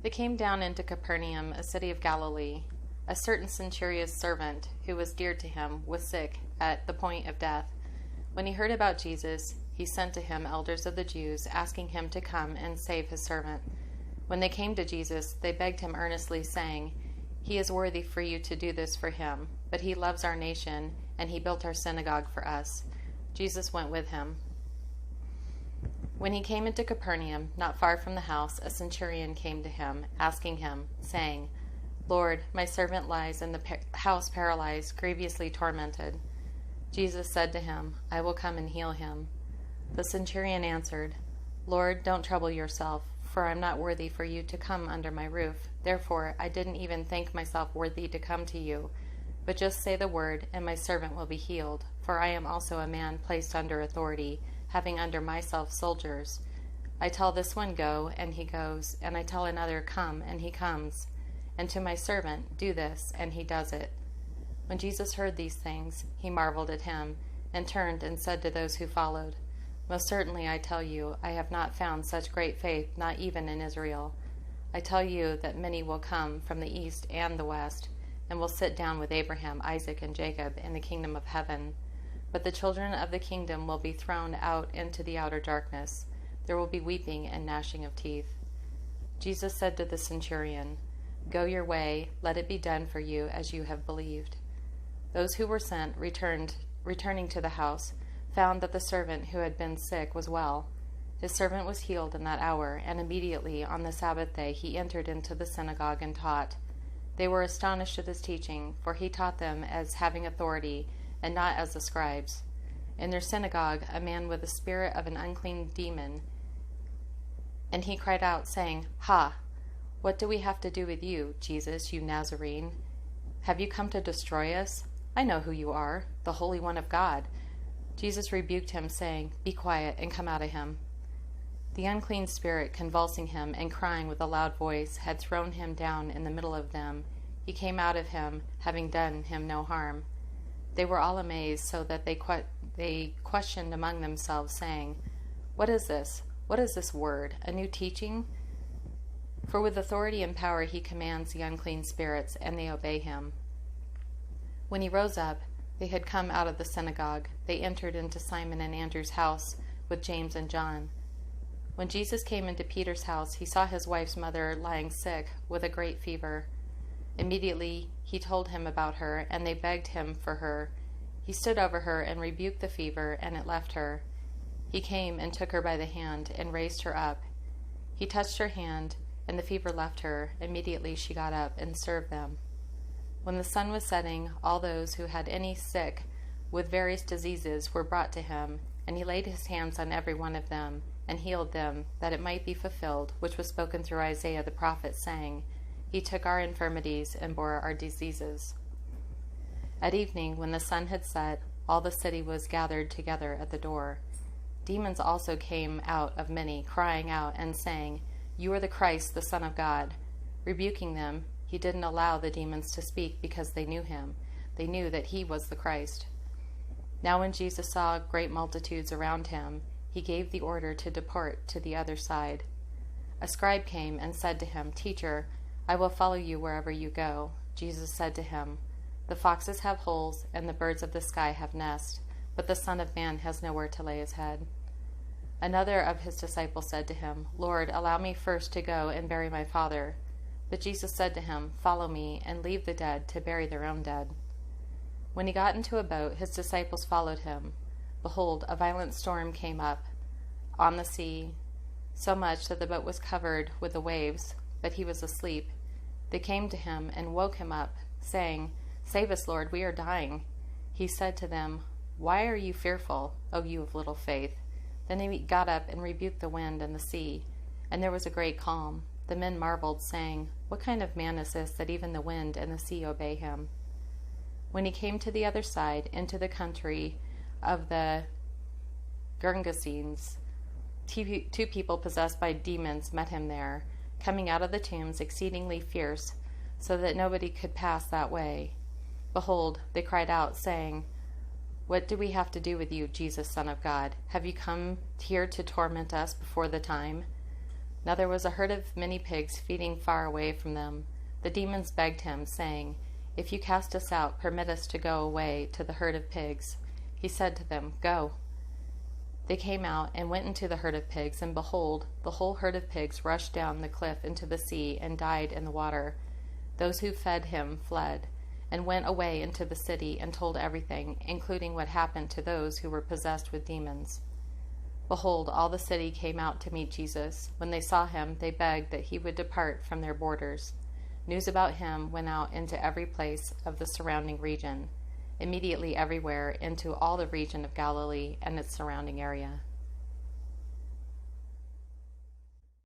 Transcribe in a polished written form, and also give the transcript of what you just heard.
They came down into Capernaum, a city of Galilee. A certain centurion's servant, who was dear to him, was sick, at the point of death. When he heard about Jesus, he sent to him elders of the Jews, asking him to come and save his servant. When they came to Jesus, they begged him earnestly, saying, "He is worthy for you to do this for him, but he loves our nation, and he built our synagogue for us." Jesus went with him. When he came into Capernaum, not far from the house, a centurion came to him, asking him, saying, "Lord, my servant lies in the house paralyzed, grievously tormented." Jesus said to him, "I will come and heal him." The centurion answered, "Lord, don't trouble yourself, for I am not worthy for you to come under my roof. Therefore, I didn't even think myself worthy to come to you. But just say the word, and my servant will be healed, for I am also a man placed under authority, having under myself soldiers. I tell this one, go, and he goes, and I tell another, come, and he comes. And to my servant, do this, and he does it." When Jesus heard these things, he marveled at him, and turned and said to those who followed, "Most certainly I tell you, I have not found such great faith, not even in Israel. I tell you that many will come from the east and the west, and will sit down with Abraham, Isaac, and Jacob in the kingdom of heaven. But the children of the kingdom will be thrown out into the outer darkness. There will be weeping and gnashing of teeth." Jesus said to the centurion, "Go your way, let it be done for you as you have believed." Those who were sent, returning to the house, found that the servant who had been sick was well. His servant was healed in that hour, and immediately on the Sabbath day he entered into the synagogue and taught. They were astonished at his teaching, for he taught them as having authority, and not as the scribes. In their synagogue, a man with the spirit of an unclean demon, and he cried out, saying, "Ha! What do we have to do with you, Jesus, you Nazarene? Have you come to destroy us? I know who you are, the Holy One of God." Jesus rebuked him, saying, "Be quiet, and come out of him." The unclean spirit, convulsing him and crying with a loud voice, had thrown him down in the middle of them. He came out of him, having done him no harm. They were all amazed, so that they questioned among themselves, saying, "What is this? What is this word? A new teaching?" For with authority and power he commands the unclean spirits, and they obey him. When he rose up, they had come out of the synagogue. They entered into Simon and Andrew's house with James and John. When Jesus came into Peter's house, he saw his wife's mother lying sick with a great fever. Immediately he told him about her, and they begged him for her. He stood over her and rebuked the fever, and it left her. He came and took her by the hand and raised her up. He touched her hand, and the fever left her. Immediately she got up and served them. When the sun was setting, all those who had any sick with various diseases were brought to him, and he laid his hands on every one of them and healed them, that it might be fulfilled, which was spoken through Isaiah the prophet, saying, "He took our infirmities and bore our diseases." At evening, when the sun had set, all the city was gathered together at the door. Demons also came out of many, crying out and saying, "You are the Christ, the Son of God." Rebuking them, he didn't allow the demons to speak, because they knew him. They knew that he was the Christ. Now when Jesus saw great multitudes around him, he gave the order to depart to the other side. A scribe came and said to him, "Teacher, I will follow you wherever you go." Jesus said to him, "The foxes have holes, and the birds of the sky have nests, but the Son of Man has nowhere to lay his head." Another of his disciples said to him, "Lord, allow me first to go and bury my father." But Jesus said to him, "Follow me, and leave the dead to bury their own dead." When he got into a boat, his disciples followed him. Behold, a violent storm came up on the sea, so much that the boat was covered with the waves, but he was asleep. They came to him and woke him up, saying, "Save us, Lord, we are dying." He said to them, "Why are you fearful, O you of little faith?" Then he got up and rebuked the wind and the sea, and there was a great calm. The men marveled, saying, "What kind of man is this, that even the wind and the sea obey him?" When he came to the other side, into the country of the Gergesenes, two people possessed by demons met him there, coming out of the tombs exceedingly fierce, so that nobody could pass that way. Behold, they cried out, saying, "What do we have to do with you, Jesus, Son of God? Have you come here to torment us before the time?" Now there was a herd of many pigs feeding far away from them. The demons begged him, saying, "If you cast us out, permit us to go away to the herd of pigs." He said to them, "Go." They came out and went into the herd of pigs, and behold, the whole herd of pigs rushed down the cliff into the sea and died in the water. Those who fed him fled, and went away into the city and told everything, including what happened to those who were possessed with demons. Behold, all the city came out to meet Jesus. When they saw him, they begged that he would depart from their borders. News about him went out into every place of the surrounding region, immediately everywhere into all the region of Galilee and its surrounding area.